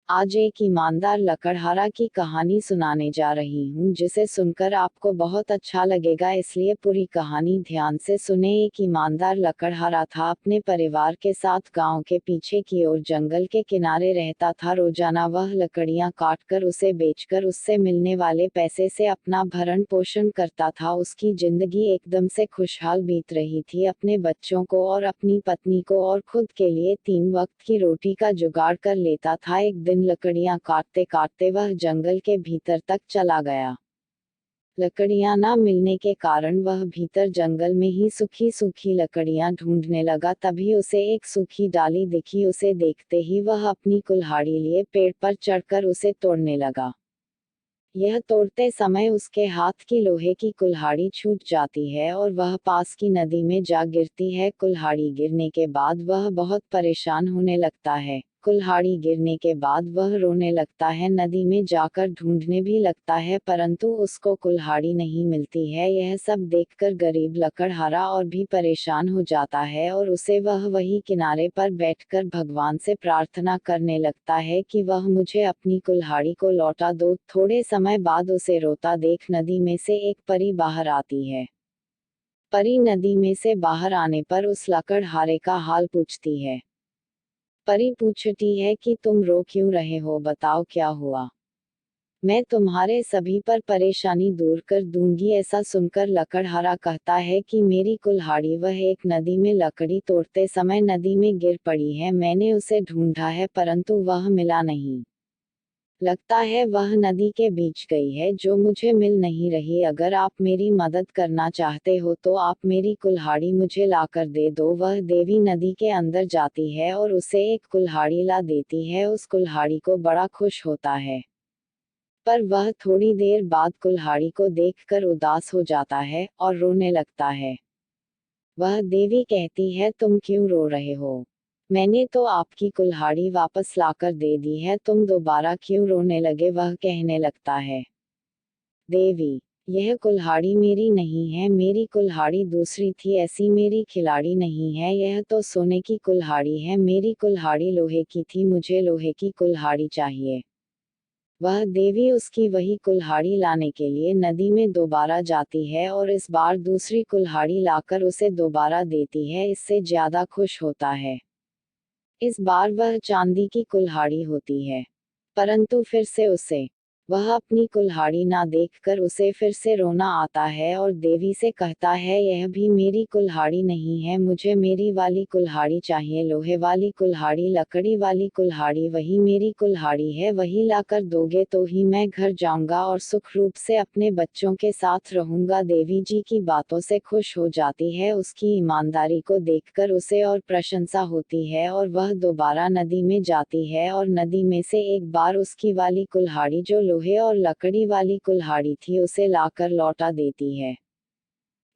आज एक ईमानदार लकड़हारा की कहानी सुनाने जा रही हूँ जिसे सुनकर आपको बहुत अच्छा लगेगा, इसलिए पूरी कहानी ध्यान से सुने। एक ईमानदार लकड़हारा था, अपने परिवार के साथ गांव के पीछे की ओर जंगल के किनारे रहता था। रोजाना वह लकड़ियां काटकर उसे बेचकर उससे मिलने वाले पैसे से अपना भरण पोषण करता था। उसकी जिंदगी एकदम से खुशहाल बीत रही थी। अपने बच्चों को और अपनी पत्नी को और खुद के लिए 3 वक्त की रोटी का जुगाड़ कर लेता था। एक दिन लकड़ियां काटते काटते वह जंगल के भीतर तक चला गया। लकड़ियां न मिलने के कारण वह भीतर जंगल में ही सूखी सूखी लकड़ियां ढूंढने लगा। तभी उसे एक सूखी डाली दिखी। उसे देखते ही वह अपनी कुल्हाड़ी लिए पेड़ पर चढ़कर उसे तोड़ने लगा। यह तोड़ते समय उसके हाथ की लोहे की कुल्हाड़ी छूट जाती है और वह पास की नदी में जा गिरती है। कुल्हाड़ी गिरने के बाद वह बहुत परेशान होने लगता है। कुल्हाड़ी गिरने के बाद वह रोने लगता है, नदी में जाकर ढूंढने भी लगता है, परंतु उसको कुल्हाड़ी नहीं मिलती है। यह सब देखकर गरीब लकड़हारा और भी परेशान हो जाता है और उसे वह वही किनारे पर बैठकर भगवान से प्रार्थना करने लगता है कि वह मुझे अपनी कुल्हाड़ी को लौटा दो। थोड़े समय बाद उसे रोता देख नदी में से एक परी बाहर आती है। परी नदी में से बाहर आने पर उस लकड़हारे का हाल पूछती है। परी पूछती है कि तुम रो क्यों रहे हो, बताओ क्या हुआ। मैं तुम्हारे सभी पर परेशानी दूर कर दूंगी। ऐसा सुनकर लकड़हारा कहता है कि मेरी कुल्हाड़ी वह एक नदी में लकड़ी तोड़ते समय नदी में गिर पड़ी है। मैंने उसे ढूंढा है परंतु वह मिला नहीं। लगता है वह नदी के बीच गई है, जो मुझे मिल नहीं रही। अगर आप मेरी मदद करना चाहते हो तो आप मेरी कुल्हाड़ी मुझे लाकर दे दो। वह देवी नदी के अंदर जाती है और उसे एक कुल्हाड़ी ला देती है। उस कुल्हाड़ी को बड़ा खुश होता है, पर वह थोड़ी देर बाद कुल्हाड़ी को देखकर उदास हो जाता है और रोने लगता है। वह देवी कहती है, तुम क्यों रो रहे हो? मैंने तो आपकी कुल्हाड़ी वापस लाकर दे दी है, तुम दोबारा क्यों रोने लगे? वह कहने लगता है। देवी, यह कुल्हाड़ी मेरी नहीं है, मेरी कुल्हाड़ी दूसरी थी, ऐसी मेरी खिलाड़ी नहीं है। यह तो सोने की कुल्हाड़ी है, मेरी कुल्हाड़ी लोहे की थी, मुझे लोहे की कुल्हाड़ी चाहिए। वह देवी उसकी वही कुल्हाड़ी लाने के लिए नदी में दोबारा जाती है और इस बार दूसरी कुल्हाड़ी लाकर उसे दोबारा देती है। इससे ज्यादा खुश होता है। इस बार वह चांदी की कुल्हाड़ी होती है, परंतु फिर से उसे वह अपनी कुल्हाड़ी ना देखकर उसे फिर से रोना आता है और देवी से कहता है, यह भी मेरी कुल्हाड़ी नहीं है, मुझे मेरी वाली कुल्हाड़ी चाहिए। लोहे वाली कुल्हाड़ी, लकड़ी वाली कुल्हाड़ी, वही मेरी कुल्हाड़ी है, वही लाकर दोगे तो ही मैं घर जाऊंगा और सुख रूप से अपने बच्चों के साथ रहूंगा। देवी जी की बातों से खुश हो जाती है। उसकी ईमानदारी को देखकर उसे और प्रशंसा होती है और वह दोबारा नदी में जाती है और नदी में से एक बार उसकी वाली कुल्हाड़ी, जो लोहे और लकड़ी वाली कुल्हाड़ी थी, उसे लाकर लौटा देती है।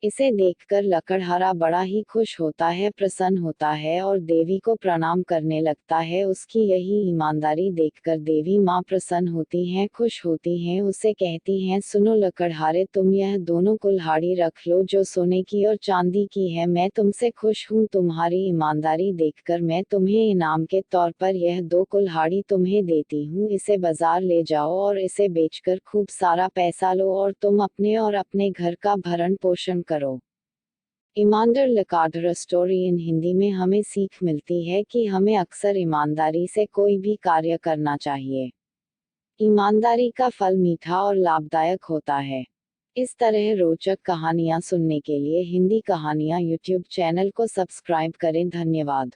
इसे देखकर लकड़हारा बड़ा ही खुश होता है, प्रसन्न होता है और देवी को प्रणाम करने लगता है। उसकी यही ईमानदारी देखकर देवी माँ प्रसन्न होती हैं, खुश होती हैं। उसे कहती हैं, सुनो लकड़हारे, तुम यह दोनों कुल्हाड़ी रख लो जो सोने की और चांदी की है। मैं तुमसे खुश हूँ, तुम्हारी ईमानदारी देखकर मैं तुम्हें इनाम के तौर पर यह 2 कुल्हाड़ी तुम्हें देती हूँ। इसे बाजार ले जाओ और इसे बेचकर खूब सारा पैसा लो और तुम अपने और अपने घर का भरण पोषण करो। ईमानदार लकड़हारा स्टोरी इन हिंदी में हमें सीख मिलती है कि हमें अक्सर ईमानदारी से कोई भी कार्य करना चाहिए। ईमानदारी का फल मीठा और लाभदायक होता है। इस तरह रोचक कहानियाँ सुनने के लिए हिंदी कहानियाँ यूट्यूब चैनल को सब्सक्राइब करें। धन्यवाद।